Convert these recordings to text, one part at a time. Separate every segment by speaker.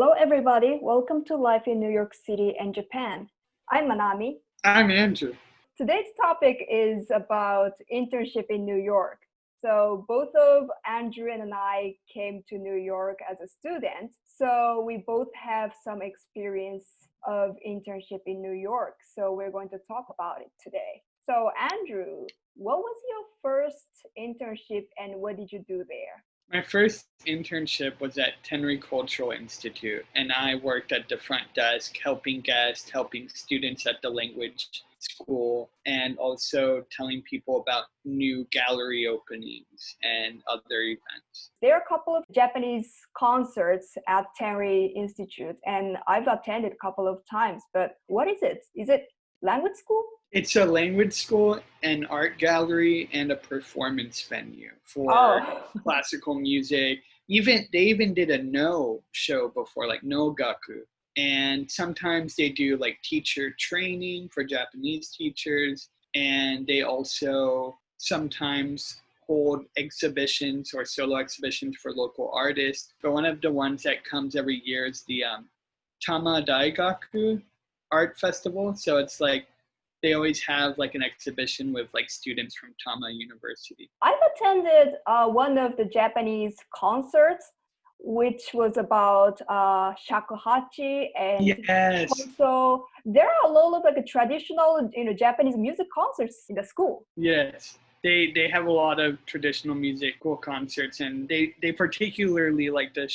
Speaker 1: Hello, everybody. Welcome to Life in New York City and Japan. I'm Manami.
Speaker 2: I'm Andrew.
Speaker 1: Today's topic is about internship in New York. So both of Andrew and I came to New York as a student. So we both have some experience of internship in New York. So we're going to talk about it today. So Andrew, what was your first internship and what did you do there?
Speaker 2: My first internship was at Tenri Cultural Institute, and I worked at the front desk, helping guests, helping students at the language school, and also telling people about new gallery openings and other events.
Speaker 1: There are a couple of Japanese concerts at Tenri Institute, and I've attended a couple of times, but what is it? Is it language school?
Speaker 2: It's a language school, an art gallery, and a performance venue for classical music. They even did a no show before, like no gaku. And sometimes they do like teacher training for Japanese teachers, and they also sometimes hold exhibitions or solo exhibitions for local artists. But one of the ones that comes every year is the Tama Daigaku Art Festival. So it's like they always have like an exhibition with like students from Tama University.
Speaker 1: I've attended one of the Japanese concerts, which was about shakuhachi, and
Speaker 2: yes.
Speaker 1: also there are a lot of like traditional, Japanese music concerts in the school.
Speaker 2: Yes. They have a lot of traditional musical concerts, and they particularly like the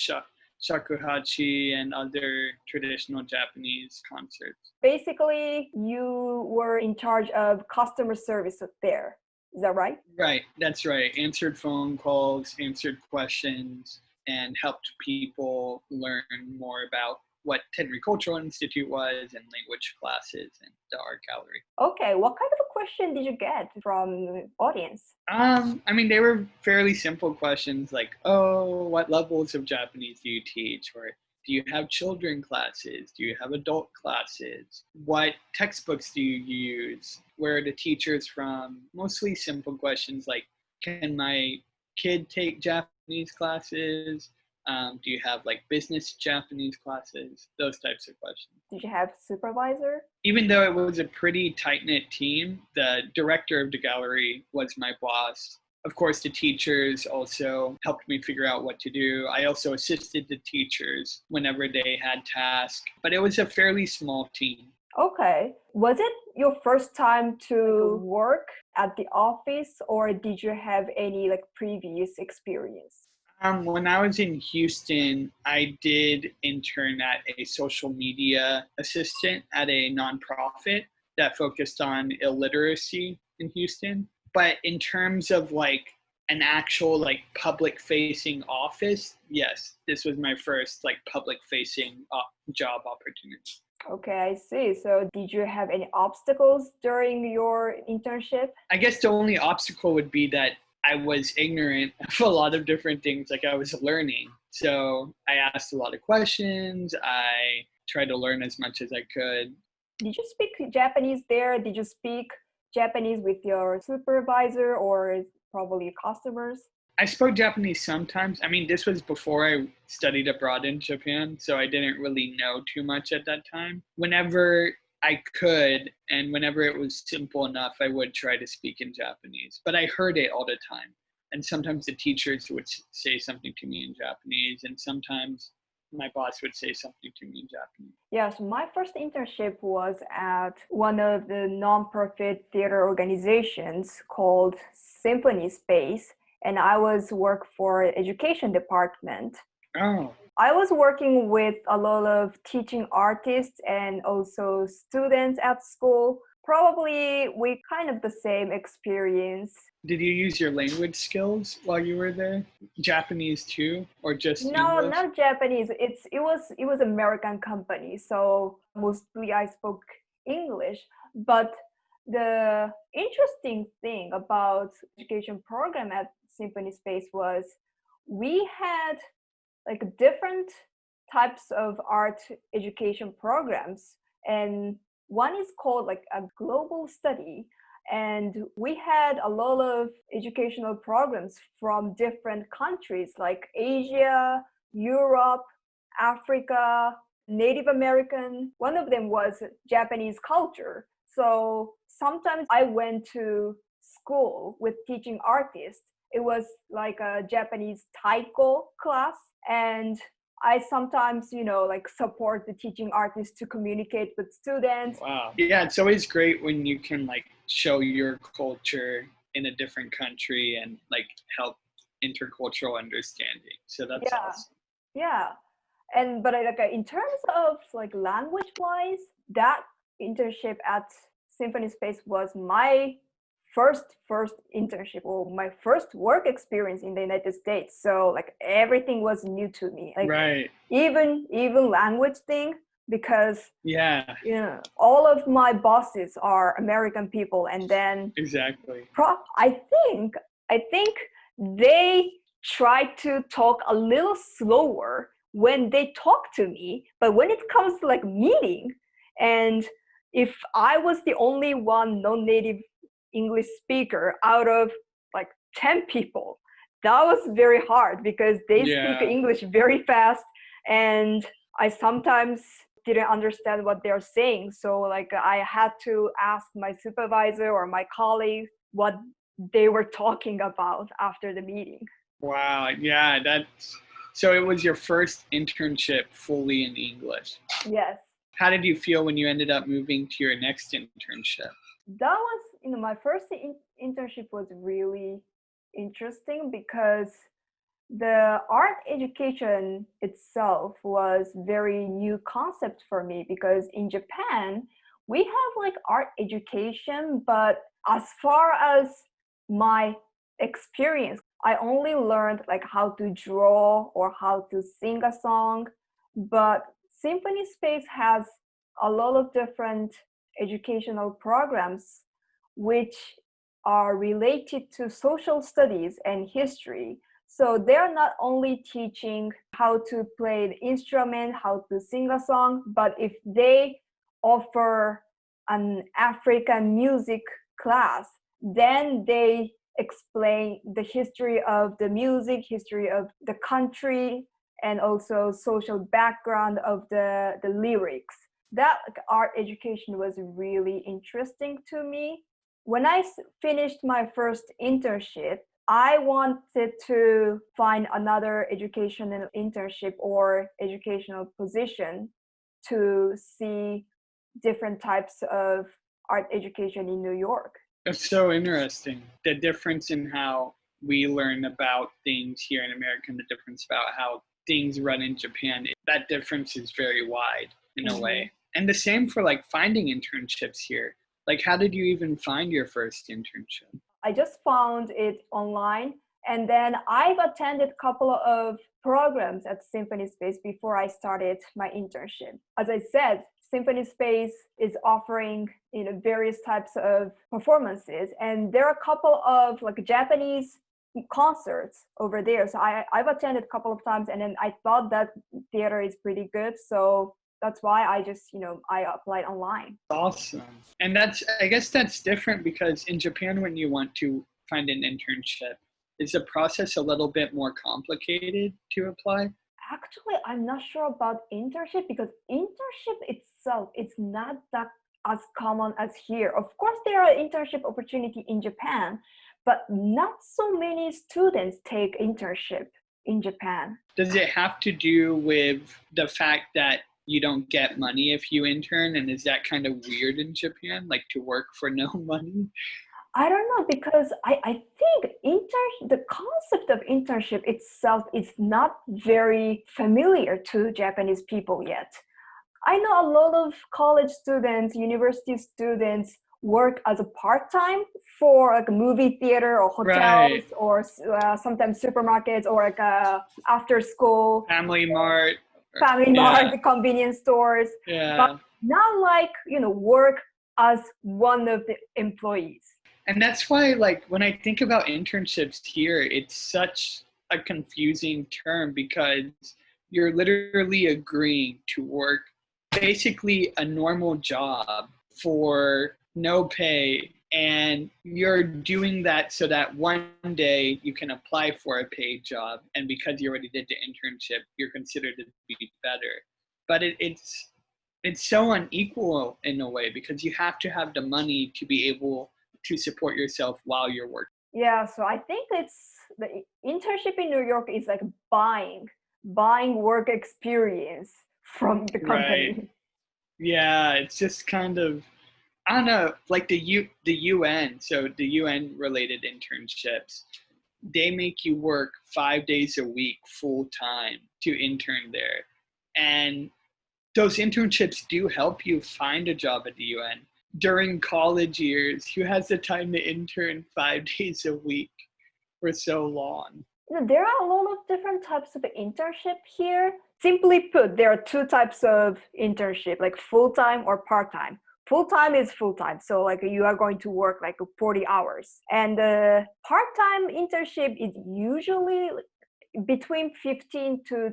Speaker 2: shakuhachi and other traditional Japanese concerts.
Speaker 1: Basically, you were in charge of customer service there. Is that right?
Speaker 2: Right, that's right. Answered phone calls, answered questions, and helped people learn more about what Tenri Cultural Institute was and language classes and the art gallery.
Speaker 1: Okay, what kind of a question did you get from the audience?
Speaker 2: They were fairly simple questions like, what levels of Japanese do you teach? Or do you have children classes? Do you have adult classes? What textbooks do you use? Where are the teachers from? Mostly simple questions like, can my kid take Japanese classes? Do you have like business Japanese classes? Those types of questions.
Speaker 1: Did you have supervisor?
Speaker 2: Even though it was a pretty tight-knit team, the director of the gallery was my boss. Of course, the teachers also helped me figure out what to do. I also assisted the teachers whenever they had tasks, but it was a fairly small team.
Speaker 1: Okay. Was it your first time to work at the office, or did you have any like previous experience?
Speaker 2: When I was in Houston, I did intern at a social media assistant at a nonprofit that focused on illiteracy in Houston. But in terms of like an actual like public facing office, yes, this was my first like public facing job opportunity.
Speaker 1: Okay, I see. So did you have any obstacles during your internship?
Speaker 2: I guess the only obstacle would be that I was ignorant of a lot of different things, like I was learning. So I asked a lot of questions. I tried to learn as much as I could.
Speaker 1: Did you speak Japanese there? Did you speak Japanese with your supervisor or probably customers?
Speaker 2: I spoke Japanese sometimes. This was before I studied abroad in Japan, so I didn't really know too much at that time. Whenever I could, and whenever it was simple enough, I would try to speak in Japanese. But I heard it all the time. And sometimes the teachers would say something to me in Japanese, and sometimes my boss would say something to me in Japanese.
Speaker 1: Yes, my first internship was at one of the nonprofit theater organizations called Symphony Space, and I was work for education department.
Speaker 2: Oh.
Speaker 1: I was working with a lot of teaching artists and also students at school. Probably we kind of the same experience.
Speaker 2: Did you use your language skills while you were there? Japanese too, or just
Speaker 1: No,
Speaker 2: English?
Speaker 1: not Japanese. It was American company, so mostly I spoke English. But the interesting thing about education program at Symphony Space was we had like different types of art education programs, and one is called like a global study, and we had a lot of educational programs from different countries like Asia, Europe, Africa, Native American. One of them was Japanese culture. So sometimes I went to school with teaching artists. It was like a Japanese taiko class. And I sometimes, like support the teaching artists to communicate with students.
Speaker 2: Wow. Yeah, it's always great when you can like show your culture in a different country and like help intercultural understanding. So that's awesome.
Speaker 1: Yeah. But like in terms of like language wise, that internship at Symphony Space was my first internship or my first work experience in the United States. So like everything was new to me. Like
Speaker 2: right.
Speaker 1: Even language thing, because all of my bosses are American people, and then
Speaker 2: exactly.
Speaker 1: I think they try to talk a little slower when they talk to me, but when it comes to like meeting, and if I was the only one non-native English speaker out of like 10 people, that was very hard because they speak English very fast, and I sometimes didn't understand what they're saying. So like I had to ask my supervisor or my colleagues what they were talking about after the meeting.
Speaker 2: Wow. Yeah, so it was your first internship fully in English.
Speaker 1: Yes.
Speaker 2: How did you feel when you ended up moving to your next internship?
Speaker 1: That was, my first internship was really interesting because the art education itself was very new concept for me, because in Japan, we have like art education, but as far as my experience, I only learned like how to draw or how to sing a song. But Symphony Space has a lot of different educational programs which are related to social studies and history. So they're not only teaching how to play the instrument, how to sing a song, but if they offer an African music class, then they explain the history of the music, history of the country, and also social background of the lyrics. That art education was really interesting to me. When I finished my first internship, I wanted to find another educational internship or educational position to see different types of art education in New York.
Speaker 2: It's so interesting. The difference in how we learn about things here in America and the difference about how things run in Japan, that difference is very wide in a way. And the same for like finding internships here. Like, how did you even find your first internship?
Speaker 1: I just found it online, and then I've attended a couple of programs at Symphony Space before I started my internship. As I said, Symphony Space is offering various types of performances, and there are a couple of like Japanese concerts over there. So I've attended a couple of times, and then I thought that theater is pretty good. So that's why I just, I applied online.
Speaker 2: Awesome. And I guess that's different because in Japan, when you want to find an internship, is the process a little bit more complicated to apply?
Speaker 1: Actually, I'm not sure about internship, because internship itself, it's not that as common as here. Of course, there are internship opportunity in Japan, but not so many students take internship in Japan.
Speaker 2: Does it have to do with the fact that you don't get money if you intern? And is that kind of weird in Japan, like to work for no money?
Speaker 1: I don't know, because I think the concept of internship itself is not very familiar to Japanese people yet. I know a lot of college students, university students work as a part-time for like a movie theater or hotels, or sometimes supermarkets, or like after school.
Speaker 2: Family Mart,
Speaker 1: the convenience stores.
Speaker 2: Yeah.
Speaker 1: But not like, work as one of the employees.
Speaker 2: And that's why, like, when I think about internships here, it's such a confusing term, because you're literally agreeing to work basically a normal job for no pay And you're doing that so that one day you can apply for a paid job. And because you already did the internship, you're considered to be better. But it's so unequal in a way because you have to have the money to be able to support yourself while you're working.
Speaker 1: Yeah, so I think it's the internship in New York is like buying work experience from the company.
Speaker 2: Right. Yeah, it's just kind of, I don't know, like the UN, so the UN related internships, they make you work 5 days a week full time to intern there. And those internships do help you find a job at the UN. During college years, who has the time to intern 5 days a week for so long?
Speaker 1: There are a lot of different types of internship here. Simply put, there are two types of internship, like full-time or part-time. Full-time is full-time, so like you are going to work like 40 hours. And the part-time internship is usually between 15 to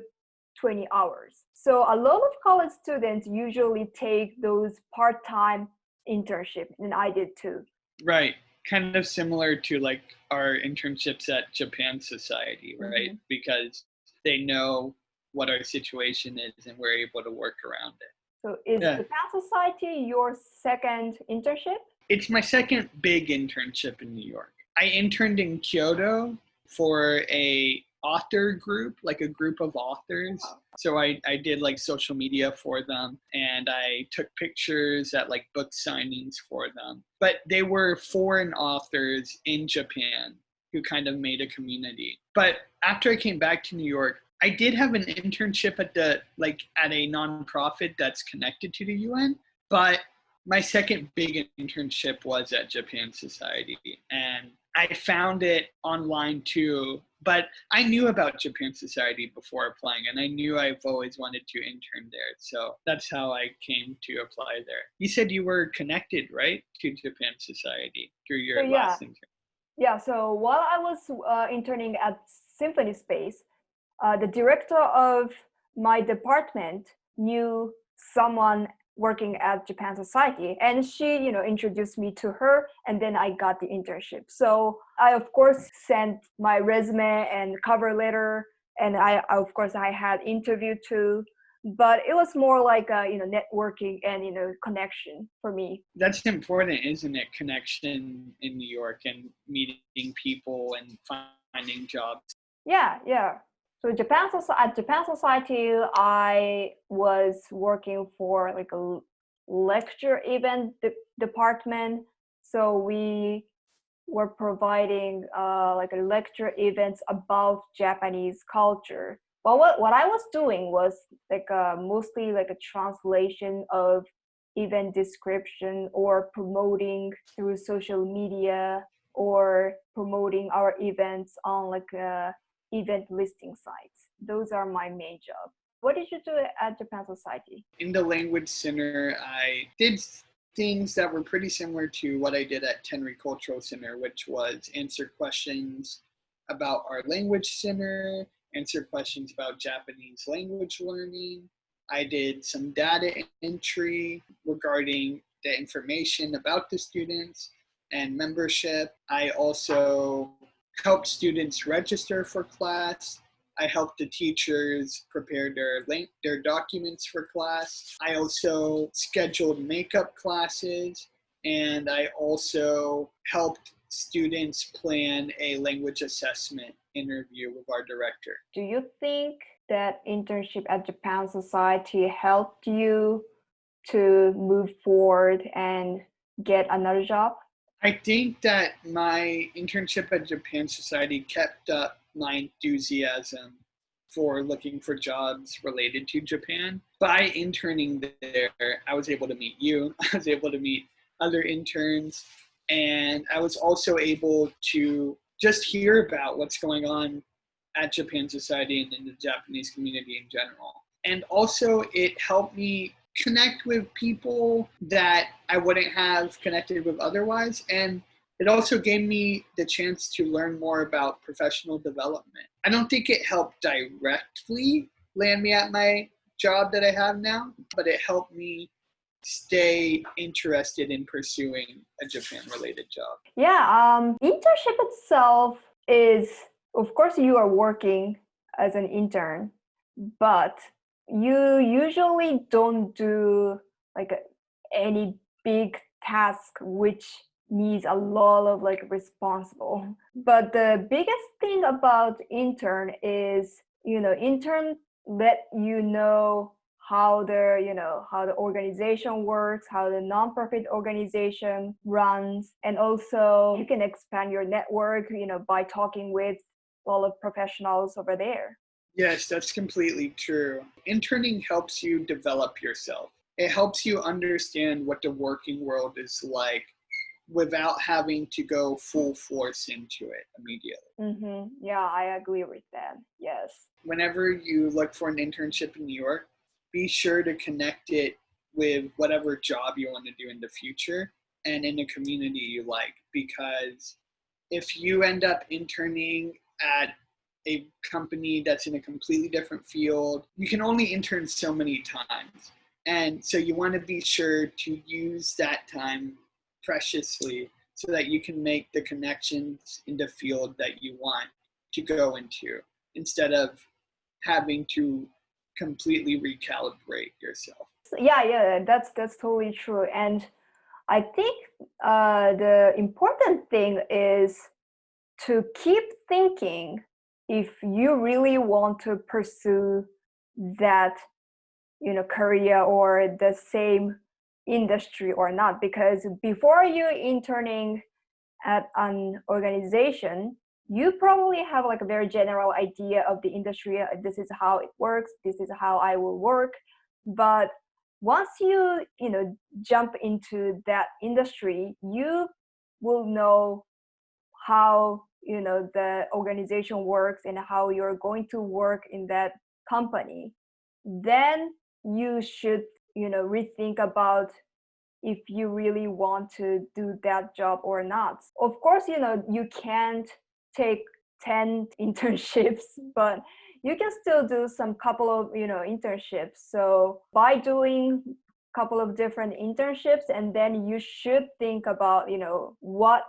Speaker 1: 20 hours. So a lot of college students usually take those part-time internship, and I did too.
Speaker 2: Right. Kind of similar to like our internships at Japan Society, right? Mm-hmm. Because they know what our situation is and we're able to work around it.
Speaker 1: So is Japan Society your second internship?
Speaker 2: It's my second big internship in New York. I interned in Kyoto for a author group, like a group of authors. So I did like social media for them, and I took pictures at like book signings for them. But they were foreign authors in Japan who kind of made a community. But after I came back to New York, I did have an internship at a nonprofit that's connected to the UN, but my second big internship was at Japan Society, and I found it online too. But I knew about Japan Society before applying, and I knew I've always wanted to intern there. So that's how I came to apply there. You said you were connected, right, to Japan Society through your last intern?
Speaker 1: Yeah, so while I was interning at Symphony Space, the director of my department knew someone working at Japan Society, and she introduced me to her, and then I got the internship. So I of course sent my resume and cover letter, and I had interview too, but it was more like networking and connection for me.
Speaker 2: That's important, isn't it? Connection in New York and meeting people and finding jobs.
Speaker 1: Yeah. So at Japan Society, I was working for like a lecture event department. So we were providing like a lecture events about Japanese culture. But what I was doing was like mostly like a translation of event description or promoting through social media or promoting our events on like event listing sites. Those are my main job. What did you do at Japan Society?
Speaker 2: In the Language Center, I did things that were pretty similar to what I did at Tenri Cultural Center, which was answer questions about our Language Center, answer questions about Japanese language learning. I did some data entry regarding the information about the students and membership. I also helped students register for class. I helped the teachers prepare their documents for class. I also scheduled makeup classes, and I also helped students plan a language assessment interview with our director.
Speaker 1: Do you think that internship at Japan Society helped you to move forward and get another job?
Speaker 2: I think that my internship at Japan Society kept up my enthusiasm for looking for jobs related to Japan. By interning there, I was able to meet you, I was able to meet other interns, and I was also able to just hear about what's going on at Japan Society and in the Japanese community in general. And also it helped me connect with people that I wouldn't have connected with otherwise. And it also gave me the chance to learn more about professional development. I don't think it helped directly land me at my job that I have now, but it helped me stay interested in pursuing a Japan-related job?
Speaker 1: Yeah, internship itself is, of course, you are working as an intern, but you usually don't do like any big task which needs a lot of like responsible. But the biggest thing about intern is, intern let you know how the organization works, how the nonprofit organization runs, and also you can expand your network, by talking with all of professionals over there.
Speaker 2: Yes, that's completely true. Interning helps you develop yourself. It helps you understand what the working world is like without having to go full force into it immediately.
Speaker 1: Yeah, I agree with that. Yes.
Speaker 2: Whenever you look for an internship in New York, be sure to connect it with whatever job you want to do in the future and in a community you like. Because if you end up interning at a company that's in a completely different field, you can only intern so many times. And so you want to be sure to use that time preciously so that you can make the connections in the field that you want to go into instead of having to completely recalibrate yourself.
Speaker 1: Yeah, that's totally true. And I think the important thing is to keep thinking if you really want to pursue that career or the same industry or not, because before you interning at an organization, you probably have like a very general idea of the industry. This is how it works, this is how I will work. But once you jump into that industry, you will know how the organization works and how you're going to work in that company. Then you should rethink about if you really want to do that job or not. Of course, you can't take 10 internships, but you can still do some couple of internships. So by doing couple of different internships, and then you should think about what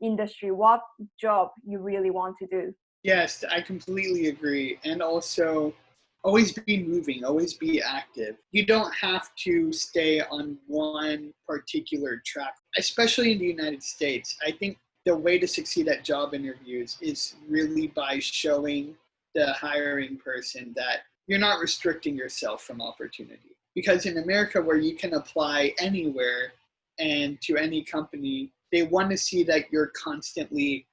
Speaker 1: industry, what job you really want to do.
Speaker 2: Yes, I completely agree. And also, always be moving, always be active. You don't have to stay on one particular track, especially in the United States. I think the way to succeed at job interviews is really by showing the hiring person that you're not restricting yourself from opportunity. Because in America, where you can apply anywhere and to any company, they want to see that you're constantly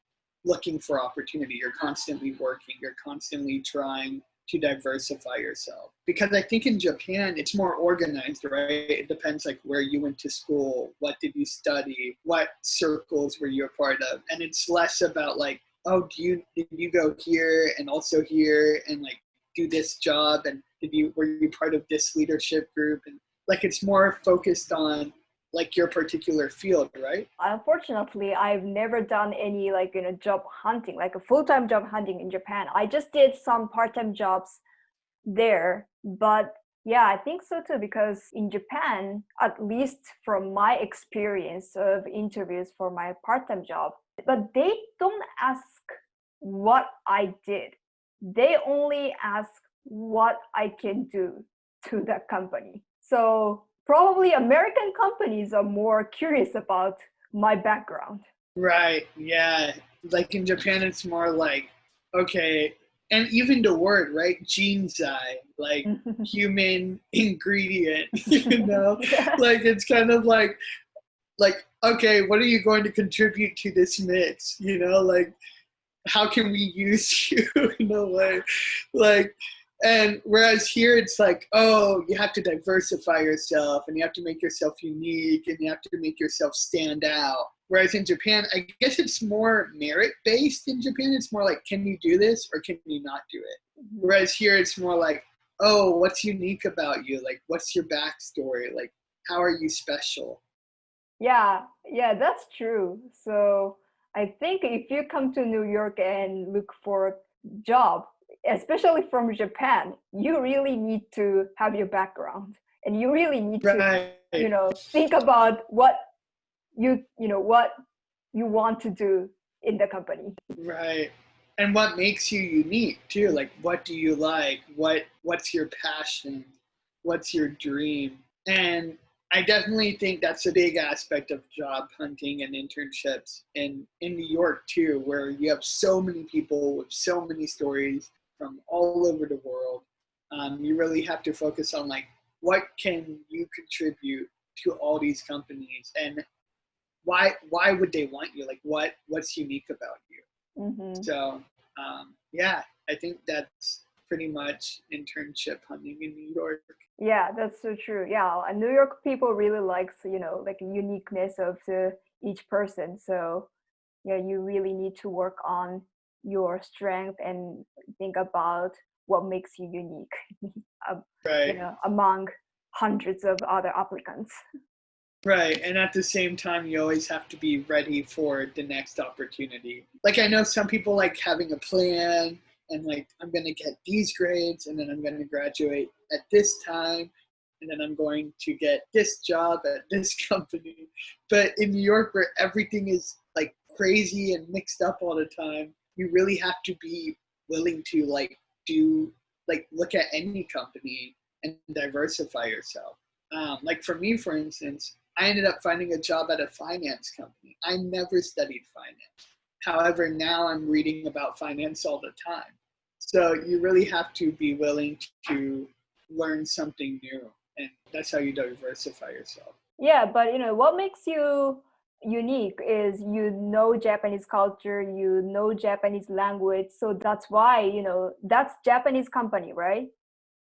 Speaker 2: looking for opportunity, you're constantly working, you're constantly trying to diversify yourself. Because I think in Japan, it's more organized, right? It depends like where you went to school, what did you study, what circles were you a part of. And it's less about like, oh, did you go here and also here and like do this job, and were you part of this leadership group? And like it's more focused on like your particular field, right?
Speaker 1: Unfortunately, I've never done any like job hunting, like a full-time job hunting in Japan. I just did some part-time jobs there. But yeah, I think so too, because in Japan, at least from my experience of interviews for my part-time job, but they don't ask what I did. They only ask what I can do to that company. So probably American companies are more curious about my background.
Speaker 2: Right, yeah. Like in Japan, it's more like, okay, and even the word, right? Jinsai, like human ingredient,
Speaker 1: Yeah.
Speaker 2: Like it's kind of like, okay, what are you going to contribute to this mix? Like, how can we use you in a way? Like, and whereas here it's like, oh, you have to diversify yourself and you have to make yourself unique and you have to make yourself stand out. Whereas in Japan, I guess it's more merit-based in Japan. It's more like, can you do this or can you not do it? Whereas here it's more like, oh, what's unique about you? Like, what's your backstory? Like, how are you special?
Speaker 1: Yeah, that's true. So I think if you come to New York and look for a job, especially from Japan, you really need to have your background. and you really need
Speaker 2: Right.
Speaker 1: to, think about what what you want to do in the company.
Speaker 2: Right. And what makes you unique too? Like, what do you like? What's your passion? What's your dream? And I definitely think that's a big aspect of job hunting and internships in New York too, where you have so many people with so many stories from all over the world. You really have to focus on like, what can you contribute to all these companies, and why would they want you? Like, what's unique about you?
Speaker 1: Mm-hmm.
Speaker 2: So yeah, I think that's pretty much internship hunting in New York.
Speaker 1: Yeah, that's so true. Yeah, and New York people really likes, like uniqueness of each person. So yeah, you really need to work on your strength and think about what makes you unique,
Speaker 2: Right.
Speaker 1: among hundreds of other applicants.
Speaker 2: Right. And at the same time, you always have to be ready for the next opportunity. Like, I know some people like having a plan and like, I'm going to get these grades and then I'm going to graduate at this time and then I'm going to get this job at this company. But in New York, where everything is like crazy and mixed up all the time, you really have to be willing to look at any company and diversify yourself. Like for me, for instance, I ended up finding a job at a finance company. I never studied finance. However, now I'm reading about finance all the time. So you really have to be willing to learn something new. And that's how you diversify yourself.
Speaker 1: Yeah, but what makes you unique is Japanese culture, Japanese language. So that's why, that's Japanese company, right?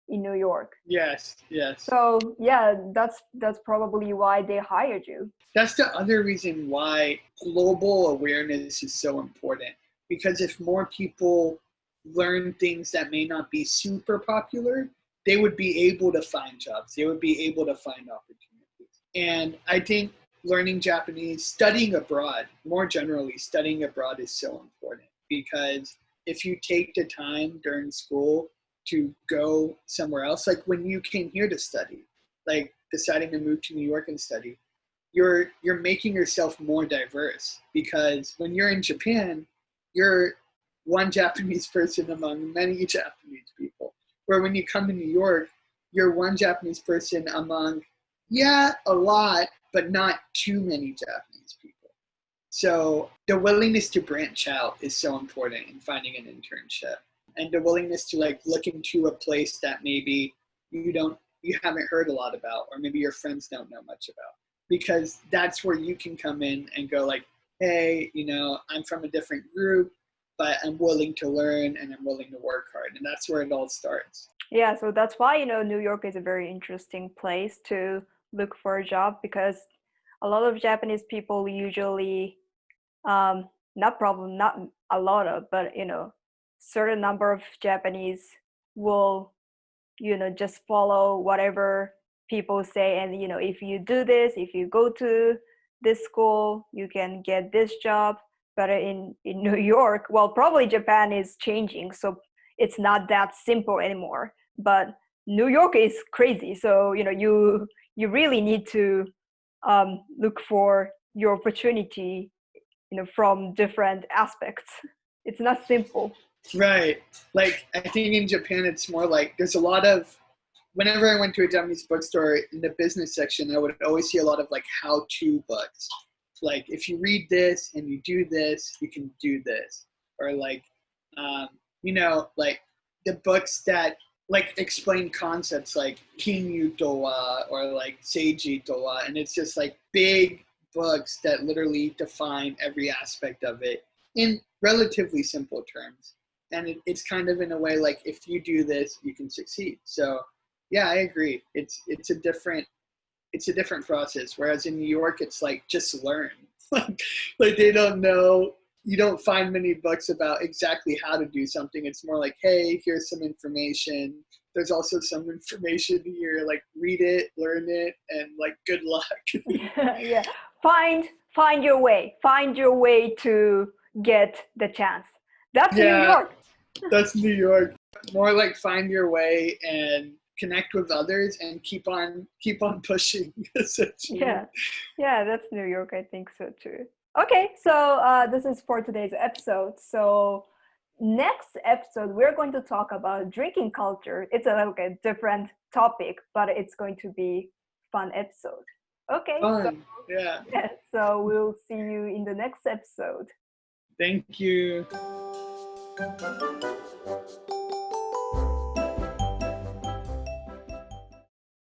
Speaker 1: In New York.
Speaker 2: Yes, yes.
Speaker 1: So yeah, that's probably why they hired you.
Speaker 2: That's the other reason why global awareness is so important. Because if more people learn things that may not be super popular, they would be able to find jobs. They would be able to find opportunities. And I think learning Japanese, studying abroad, more generally, studying abroad is so important. Because if you take the time during school to go somewhere else, like when you came here to study, like deciding to move to New York and study, you're making yourself more diverse, because when you're in Japan, you're one Japanese person among many Japanese people. Where when you come to New York, you're one Japanese person among, a lot, but not too many Japanese people. So the willingness to branch out is so important in finding an internship, and the willingness to like look into a place that maybe you haven't heard a lot about, or maybe your friends don't know much about, because that's where you can come in and go like, hey, I'm from a different group, but I'm willing to learn and I'm willing to work hard. And that's where it all starts.
Speaker 1: Yeah, so that's why, New York is a very interesting place to look for a job, because a lot of Japanese people usually, not a lot of, but, certain number of Japanese will, just follow whatever people say. And, if you do this, if you go to this school, you can get this job. But in New York, well, probably Japan is changing, so it's not that simple anymore. But New York is crazy, so you really need to look for your opportunity, from different aspects. It's not simple.
Speaker 2: Right. Like, I think in Japan, it's more like there's a lot of, whenever I went to a Japanese bookstore, in the business section, I would always see a lot of like how-to books. Like, if you read this and you do this, you can do this. Or like, like the books that like explain concepts like Kinyu Dowa or like Seiji Dowa. And it's just like big books that literally define every aspect of it in relatively simple terms. And it's kind of in a way like, if you do this, you can succeed. So yeah, I agree. It's a different process. Whereas in New York, it's like, just learn. Like they don't know. You don't find many books about exactly how to do something. It's more like, hey, here's some information. There's also some information here. Like, read it, learn it, and like, good luck.
Speaker 1: Yeah, find your way. Find your way to get the chance. That's New York.
Speaker 2: That's New York. More like find your way and connect with others and keep on pushing. Essentially.
Speaker 1: Yeah, that's New York. I think so too. Okay, so this is for today's episode. So next episode, we're going to talk about drinking culture. It's a different topic, but it's going to be fun episode. Okay.
Speaker 2: Fun.
Speaker 1: So we'll see you in the next episode.
Speaker 2: Thank you.